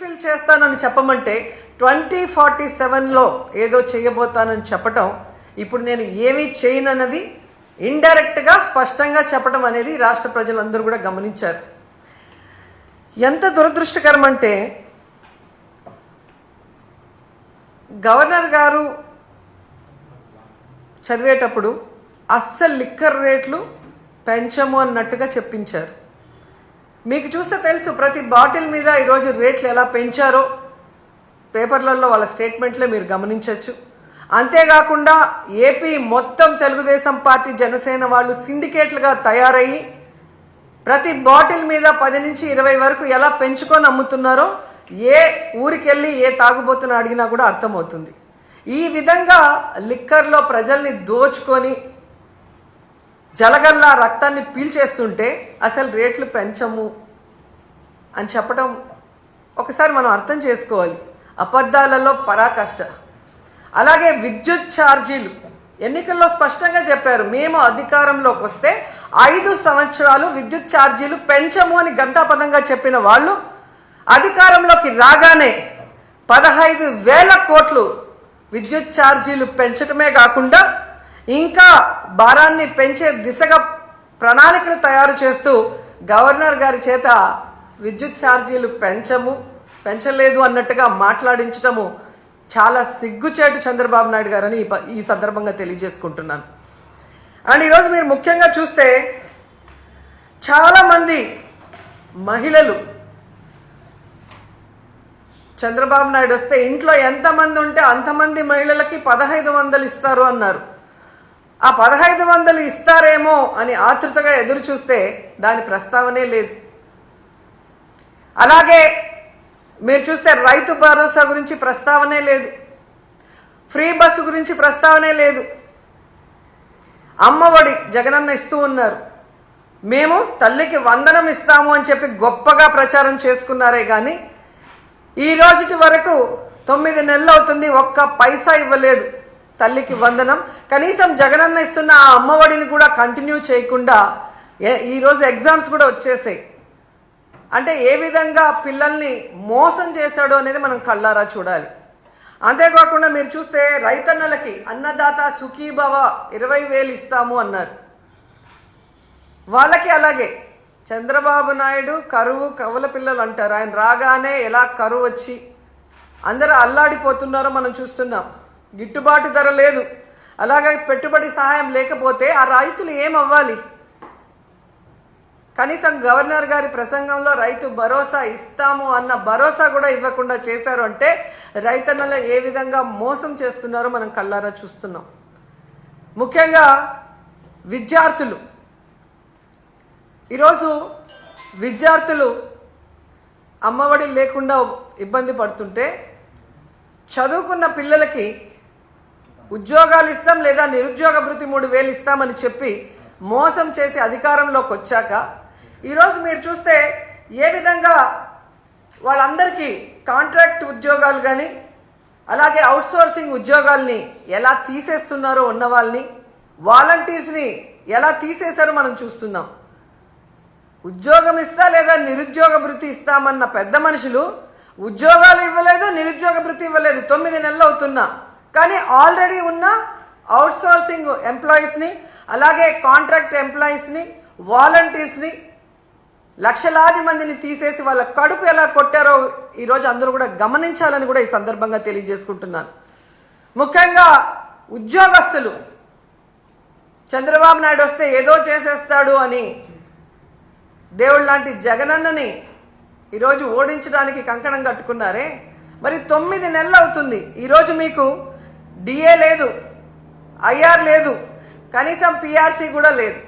Fulfil చేస్తానని చెప్పమంటే 2047లో ఏదో చేయబోతానని చెప్పటం, ఇప్పుడు నేను ఏమీ చేయనన్నది ఇండైరెక్ట్గా స్పష్టంగా చెప్పడం అనేది రాష్ట్ర ప్రజలందరూ కూడా గమనించారు. ఎంత దురదృష్టకరం అంటే గవర్నర్ గారు చదివేటప్పుడు అస్సలు లిక్కర్ రేట్లు పెంచము అన్నట్టుగా చెప్పించారు. మీకు చూస్తే తెలుసు, ప్రతి బాటిల్ మీద ఈరోజు రేట్లు ఎలా పెంచారో పేపర్లలో వాళ్ళ స్టేట్మెంట్లే మీరు గమనించవచ్చు. అంతేకాకుండా ఏపీ మొత్తం తెలుగుదేశం పార్టీ జనసేన వాళ్ళు సిండికేట్లుగా తయారయ్యి ప్రతి బాటిల్ మీద 10 నుంచి 20 వరకు ఎలా పెంచుకొని అమ్ముతున్నారో ఏ ఊరికెళ్ళి ఏ తాగుబోతున్నా అడిగినా కూడా అర్థమవుతుంది. ఈ విధంగా లిక్కర్లో ప్రజల్ని దోచుకొని జలగల్లా రక్తాన్ని పీల్చేస్తుంటే అసలు రేట్లు పెంచము అని చెప్పడం ఒకసారి మనం అర్థం చేసుకోవాలి. అబద్ధాలలో పరాకాష్ట. అలాగే విద్యుత్ ఛార్జీలు ఎన్నికల్లో స్పష్టంగా చెప్పారు, మేము అధికారంలోకి వస్తే 5 సంవత్సరాలు విద్యుత్ ఛార్జీలు పెంచము అని ఘంటాపథంగా చెప్పిన వాళ్ళు అధికారంలోకి రాగానే 15,000 కోట్లు విద్యుత్ ఛార్జీలు పెంచడమే కాకుండా ఇంకా భారాన్ని పెంచే దిశగా ప్రణాళికలు తయారు చేస్తూ గవర్నర్ గారి చేత విద్యుత్ ఛార్జీలు పెంచలేదు అన్నట్టుగా మాట్లాడించడము చాలా సిగ్గుచేటు చంద్రబాబు నాయుడు గారని ఈ సందర్భంగా తెలియజేసుకుంటున్నాను. అండ్ ఈరోజు మీరు ముఖ్యంగా చూస్తే చాలామంది మహిళలు చంద్రబాబు నాయుడు వస్తే ఇంట్లో ఎంతమంది ఉంటే అంతమంది మహిళలకి 1,500 ఇస్తారు అన్నారు. ఆ 1,500 ఇస్తారేమో అని ఆతృతగా ఎదురు చూస్తే దాని ప్రస్తావనే లేదు. అలాగే మీరు చూస్తే రైతు భరోసా గురించి ప్రస్తావనే లేదు, ఫ్రీ బస్సు గురించి ప్రస్తావనే లేదు. అమ్మఒడి జగనన్న ఇస్తూ ఉన్నారు, మేము తల్లికి వందనం ఇస్తాము అని చెప్పి గొప్పగా ప్రచారం చేసుకున్నారే కానీ ఈ రోజుటి వరకు 9 నెలలు అవుతుంది, ఒక్క పైసా ఇవ్వలేదు తల్లికి వందనం. కనీసం జగనన్న ఇస్తున్న ఆ అమ్మఒడిని కూడా కంటిన్యూ చేయకుండా ఈరోజు ఎగ్జామ్స్ కూడా వచ్చేసాయి. అంటే ఏ విధంగా పిల్లల్ని మోసం చేశాడో అనేది మనం కళ్ళారా చూడాలి. అంతేకాకుండా మీరు చూస్తే రైతన్నలకి అన్నదాత సుఖీభవ 20,000 ఇస్తాము అన్నారు. వాళ్ళకి అలాగే చంద్రబాబు నాయుడు కరువు కవల పిల్లలు అంటారు. ఆయన రాగానే ఎలా కరువు వచ్చి అందరూ అల్లాడిపోతున్నారో మనం చూస్తున్నాం. గిట్టుబాటు ధర లేదు, అలాగే పెట్టుబడి సహాయం లేకపోతే ఆ రైతులు ఏమవ్వాలి? కనీసం గవర్నర్ గారి ప్రసంగంలో రైతు భరోసా ఇస్తాము అన్న భరోసా కూడా ఇవ్వకుండా చేశారు అంటే రైతన్నలు ఏ విధంగా మోసం చేస్తున్నారో మనం కళ్ళారా చూస్తున్నాం. ముఖ్యంగా విద్యార్థులు, ఈరోజు విద్యార్థులు అమ్మఒడి లేకుండా ఇబ్బంది పడుతుంటే చదువుకున్న పిల్లలకి ఉద్యోగాలు ఇస్తాం లేదా నిరుద్యోగ భృతి 3,000 ఇస్తామని చెప్పి మోసం చేసి అధికారంలోకి వచ్చాక ఈరోజు మీరు చూస్తే ఏ విధంగా వాళ్ళందరికీ కాంట్రాక్ట్ ఉద్యోగాలు కానీ అలాగే అవుట్సోర్సింగ్ ఉద్యోగాల్ని ఎలా తీసేస్తున్నారో, ఉన్న వాళ్ళని వాలంటీర్స్ని ఎలా తీసేశారో మనం చూస్తున్నాం. ఉద్యోగం ఇస్తా లేదా నిరుద్యోగ భృతి ఇస్తామన్న పెద్ద మనుషులు ఉద్యోగాలు ఇవ్వలేదు, నిరుద్యోగ భృతి ఇవ్వలేదు. 9 నెలలు అవుతున్నా కానీ ఆల్రెడీ ఉన్న అవుట్సోర్సింగ్ ఎంప్లాయీస్ని అలాగే కాంట్రాక్ట్ ఎంప్లాయీస్ని వాలంటీర్స్ని లక్షలాది మందిని తీసేసి వాళ్ళ కడుపు ఎలా కొట్టారో ఈరోజు అందరూ కూడా గమనించాలని కూడా ఈ సందర్భంగా తెలియజేసుకుంటున్నాను. ముఖ్యంగా ఉద్యోగస్తులు చంద్రబాబు నాయుడు వస్తే ఏదో చేసేస్తాడు అని దేవుడు లాంటి జగనన్నని ఈరోజు ఓడించడానికి కంకణం కట్టుకున్నారే. మరి 9 నెలలు అవుతుంది, ఈరోజు మీకు డిఏ లేదు, ఐఆర్ లేదు, కనీసం పిఆర్సీ కూడా లేదు.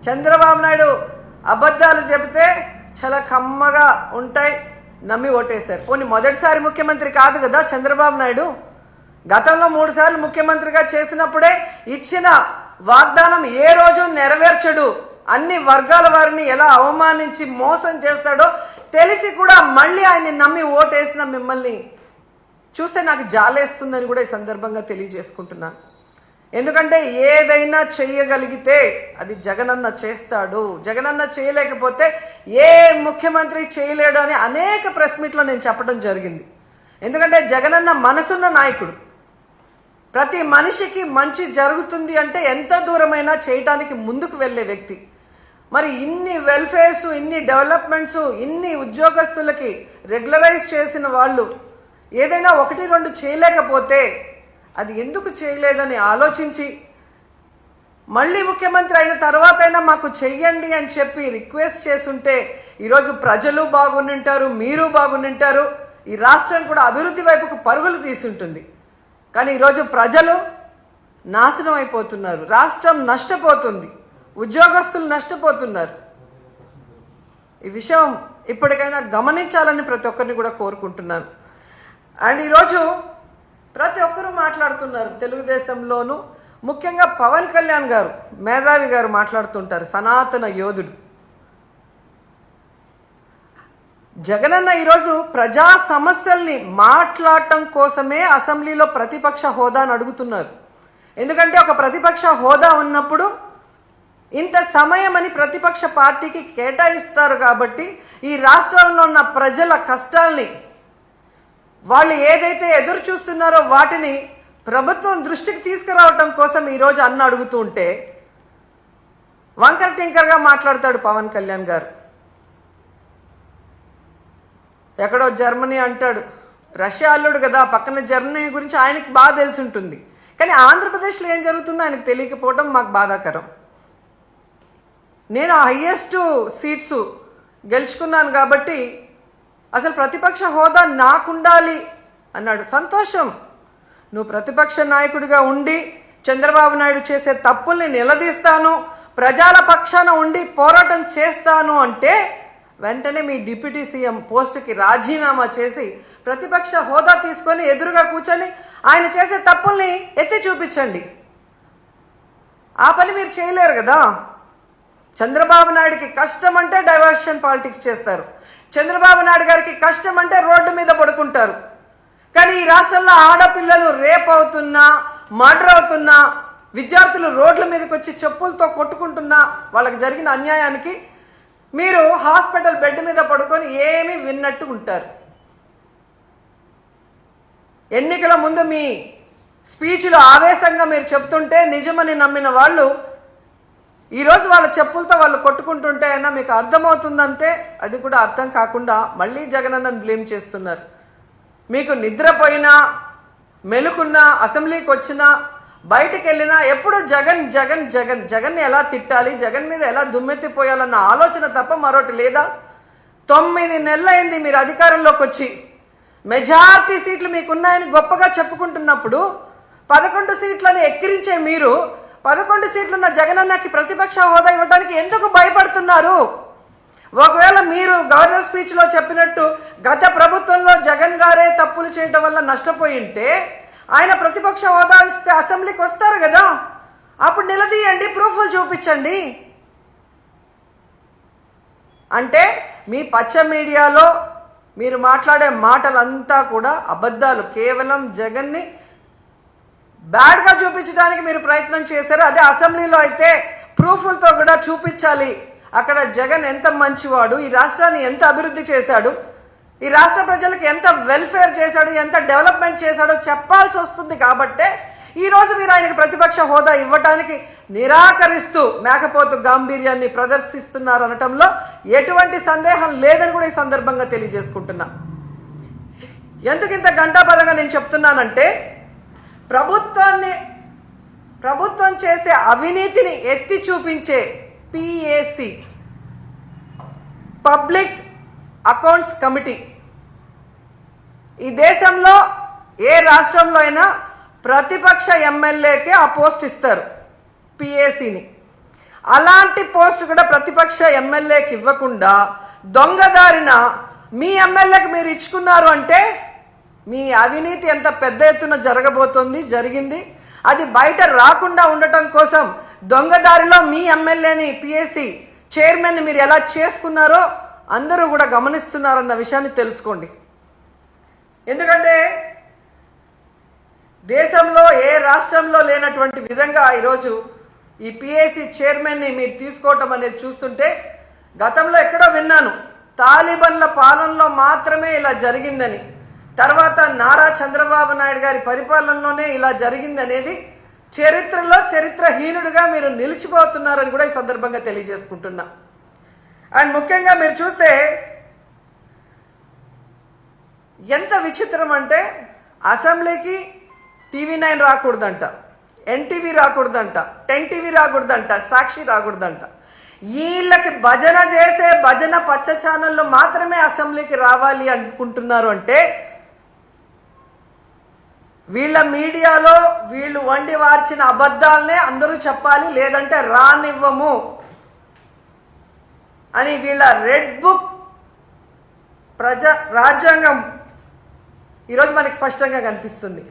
చంద్రబాబు నాయుడు అబద్ధాలు చెబితే చాలా కమ్మగా ఉంటాయి, నమ్మి ఓటేశారు. పోనీ మొదటిసారి ముఖ్యమంత్రి కాదు కదా చంద్రబాబు నాయుడు, గతంలో 3 సార్లు ముఖ్యమంత్రిగా చేసినప్పుడే ఇచ్చిన వాగ్దానం ఏ రోజు నెరవేర్చడు, అన్ని వర్గాల వారిని ఎలా అవమానించి మోసం చేస్తాడో తెలిసి కూడా మళ్ళీ ఆయన్ని నమ్మి ఓటేసిన మిమ్మల్ని చూస్తే నాకు జాలేస్తుందని కూడా ఈ సందర్భంగా తెలియజేసుకుంటున్నాను. ఎందుకంటే ఏదైనా చేయగలిగితే అది జగనన్న చేస్తాడు, జగనన్న చేయలేకపోతే ఏ ముఖ్యమంత్రి చేయలేడు అని అనేక ప్రెస్ మీట్లో నేను చెప్పడం జరిగింది. ఎందుకంటే జగనన్న మనసున్న నాయకుడు. ప్రతి మనిషికి మంచి జరుగుతుంది అంటే ఎంత దూరమైనా చేయటానికి ముందుకు వెళ్ళే వ్యక్తి. మరి ఇన్ని వెల్ఫేర్స్, ఇన్ని డెవలప్మెంట్స్, ఇన్ని ఉద్యోగస్తులకి రెగ్యులరైజ్ చేసిన వాళ్ళు ఏదైనా 1-2 చేయలేకపోతే అది ఎందుకు చేయలేదని ఆలోచించి మళ్ళీ ముఖ్యమంత్రి అయిన తర్వాత అయినా మాకు చెయ్యండి అని చెప్పి రిక్వెస్ట్ చేసుంటే ఈరోజు ప్రజలు బాగుంటారు, మీరు బాగుంటారు, ఈ రాష్ట్రం కూడా అభివృద్ధి వైపుకు పరుగులు తీసుంటుంది. కానీ ఈరోజు ప్రజలు నాశనం అయిపోతున్నారు, రాష్ట్రం నష్టపోతుంది, ఉద్యోగస్తులు నష్టపోతున్నారు. ఈ విషయం ఇప్పటికైనా గమనించాలని ప్రతి ఒక్కరిని కూడా కోరుకుంటున్నాను. అండ్ ఈరోజు ప్రతి ఒక్కరూ మాట్లాడుతున్నారు తెలుగుదేశంలోనూ, ముఖ్యంగా పవన్ కళ్యాణ్ గారు, మేధావి గారు మాట్లాడుతుంటారు, సనాతన యోధుడు. జగనన్న ఈరోజు ప్రజా సమస్యల్ని మాట్లాడటం కోసమే అసెంబ్లీలో ప్రతిపక్ష హోదాను అడుగుతున్నారు. ఎందుకంటే ఒక ప్రతిపక్ష హోదా ఉన్నప్పుడు ఇంత సమయం అని ప్రతిపక్ష పార్టీకి కేటాయిస్తారు కాబట్టి ఈ రాష్ట్రంలో ఉన్న ప్రజల కష్టాల్ని, వాళ్ళు ఏదైతే ఎదురు చూస్తున్నారో వాటిని ప్రభుత్వం దృష్టికి తీసుకురావటం కోసం ఈరోజు అన్న అడుగుతూ ఉంటే వంకర టింకర్గా మాట్లాడతాడు పవన్ కళ్యాణ్ గారు. ఎక్కడో జర్మనీ అంటాడు, రష్యా అల్లుడు కదా, పక్కన జర్మనీ గురించి ఆయనకి బాగా తెలిసి ఉంటుంది. కానీ ఆంధ్రప్రదేశ్లో ఏం జరుగుతుందో ఆయనకు తెలియకపోవడం మాకు బాధాకరం. నేను హైయెస్ట్ సీట్స్ గెలుచుకున్నాను కాబట్టి అసలు ప్రతిపక్ష హోదా నాకుండాలి అన్నాడు. సంతోషం, నువ్వు ప్రతిపక్ష నాయకుడిగా ఉండి చంద్రబాబు నాయుడు చేసే తప్పుల్ని నిలదీస్తాను, ప్రజల పక్షాన ఉండి పోరాటం చేస్తాను అంటే వెంటనే మీ డిప్యూటీ సీఎం పోస్టుకి రాజీనామా చేసి ప్రతిపక్ష హోదా తీసుకొని ఎదురుగా కూర్చొని ఆయన చేసే తప్పుల్ని ఎత్తి చూపించండి. ఆ పని మీరు చేయలేరు కదా. చంద్రబాబు నాయుడికి కష్టం అంటే డైవర్షన్ పాలిటిక్స్ చేస్తారు, చంద్రబాబు నాయుడు గారికి కష్టం అంటే రోడ్డు మీద పడుకుంటారు. కానీ ఈ రాష్ట్రంలో ఆడపిల్లలు రేప్ అవుతున్నా, మర్డర్ అవుతున్నా, విద్యార్థులు రోడ్ల మీదకి వచ్చి చెప్పులతో కొట్టుకుంటున్నా, వాళ్ళకి జరిగిన అన్యాయానికి మీరు హాస్పిటల్ బెడ్ మీద పడుకొని ఏమీ విన్నట్టు ఉంటారు. ఎన్నికల ముందు మీ స్పీచ్లో ఆవేశంగా మీరు చెప్తుంటే నిజమని నమ్మిన వాళ్ళు ఈరోజు వాళ్ళ చెప్పులతో వాళ్ళు కొట్టుకుంటుంటే అయినా మీకు అర్థమవుతుందంటే అది కూడా అర్థం కాకుండా మళ్ళీ జగనన్నను బ్లేమ్ చేస్తున్నారు. మీకు నిద్రపోయినా, మెలుకున్నా, అసెంబ్లీకి వచ్చినా, బయటికి వెళ్ళినా ఎప్పుడు జగన్ జగన్ జగన్ జగన్ని ఎలా తిట్టాలి, జగన్ మీద ఎలా దుమ్మెత్తిపోయాలన్న ఆలోచన తప్ప మరొకటి లేదా? 9 నెలలైంది మీరు అధికారంలోకి వచ్చి, మెజారిటీ సీట్లు మీకున్నాయని గొప్పగా చెప్పుకుంటున్నప్పుడు 11 సీట్లని ఎక్కిరించే మీరు 11 సీట్లున్న జగనన్నకి ప్రతిపక్ష హోదా ఇవ్వడానికి ఎందుకు భయపడుతున్నారు? ఒకవేళ మీరు గవర్నర్ స్పీచ్లో చెప్పినట్టు గత ప్రభుత్వంలో జగన్ గారే తప్పులు చేయడం వల్ల నష్టపోయి ఉంటే ఆయన ప్రతిపక్ష హోదా ఇస్తే అసెంబ్లీకి వస్తారు కదా, అప్పుడు నిలదీయండి, ప్రూఫ్లు చూపించండి. అంటే మీ పచ్చ మీడియాలో మీరు మాట్లాడే మాటలంతా కూడా అబద్ధాలు, కేవలం జగన్ని బ్యాడ్గా చూపించడానికి మీరు ప్రయత్నం చేశారు. అదే అసెంబ్లీలో అయితే ప్రూఫ్లతో కూడా చూపించాలి, అక్కడ జగన్ ఎంత మంచివాడు, ఈ రాష్ట్రాన్ని ఎంత అభివృద్ధి చేశాడు, ఈ రాష్ట్ర ప్రజలకు ఎంత వెల్ఫేర్ చేశాడు, ఎంత డెవలప్మెంట్ చేశాడో చెప్పాల్సి వస్తుంది. కాబట్టే ఈరోజు మీరు ఆయనకు ప్రతిపక్ష హోదా ఇవ్వటానికి నిరాకరిస్తూ మేకపోతు గాంభీర్యాన్ని ప్రదర్శిస్తున్నారు అనటంలో ఎటువంటి సందేహం లేదని కూడా ఈ సందర్భంగా తెలియజేసుకుంటున్నా. ఎందుకు ఇంత గంటాపదంగా నేను చెప్తున్నానంటే ప్రభుత్వం చేసే అవినీతిని ఎత్తి చూపించే PAC, పబ్లిక్ అకౌంట్స్ కమిటీ, ఈ దేశంలో ఏ రాష్ట్రంలో అయినా ప్రతిపక్ష ఎమ్మెల్యేకే ఆ పోస్ట్ ఇస్తారు, PACని. అలాంటి పోస్ట్ కూడా ప్రతిపక్ష ఎమ్మెల్యేకి ఇవ్వకుండా దొంగదారిన మీ ఎమ్మెల్యేకి మీరు ఇచ్చుకున్నారు అంటే మీ అవినీతి ఎంత పెద్ద ఎత్తున జరిగింది. అది బయట రాకుండా ఉండటం కోసం దొంగదారిలో మీ ఎమ్మెల్యేని PAC చైర్మన్ని మీరు ఎలా చేసుకున్నారో అందరూ కూడా గమనిస్తున్నారన్న విషయాన్ని తెలుసుకోండి. ఎందుకంటే దేశంలో ఏ రాష్ట్రంలో లేనటువంటి విధంగా ఈరోజు ఈ పిఏసి చైర్మన్ని మీరు తీసుకోవటం అనేది చూస్తుంటే, గతంలో ఎక్కడో విన్నాను తాలిబన్ల పాలనలో మాత్రమే ఇలా జరిగిందని, తర్వాత నారా చంద్రబాబు నాయుడు గారి పరిపాలనలోనే ఇలా జరిగింది అనేది చరిత్రలో చరిత్రహీనుడిగా మీరు నిలిచిపోతున్నారని కూడా ఈ సందర్భంగా తెలియజేసుకుంటున్నా. అండ్ ముఖ్యంగా మీరు చూస్తే ఎంత విచిత్రం అంటే, అసెంబ్లీకి TV9 రాకూడదంట, NTV రాకూడదంట, 10 TV రాకూడదంట, సాక్షి రాకూడదంట. వీళ్ళకి భజన చేసే భజన పచ్చ ఛానళ్ళు మాత్రమే అసెంబ్లీకి రావాలి అనుకుంటున్నారు అంటే, వీళ్ళ మీడియాలో వీళ్ళు వండి వార్చిన అబద్ధాలనే అందరూ చెప్పాలి, లేదంటే రానివ్వము అని వీళ్ళ రెడ్ బుక్ రాజ్యాంగం ఈరోజు మనకి స్పష్టంగా కనిపిస్తుంది.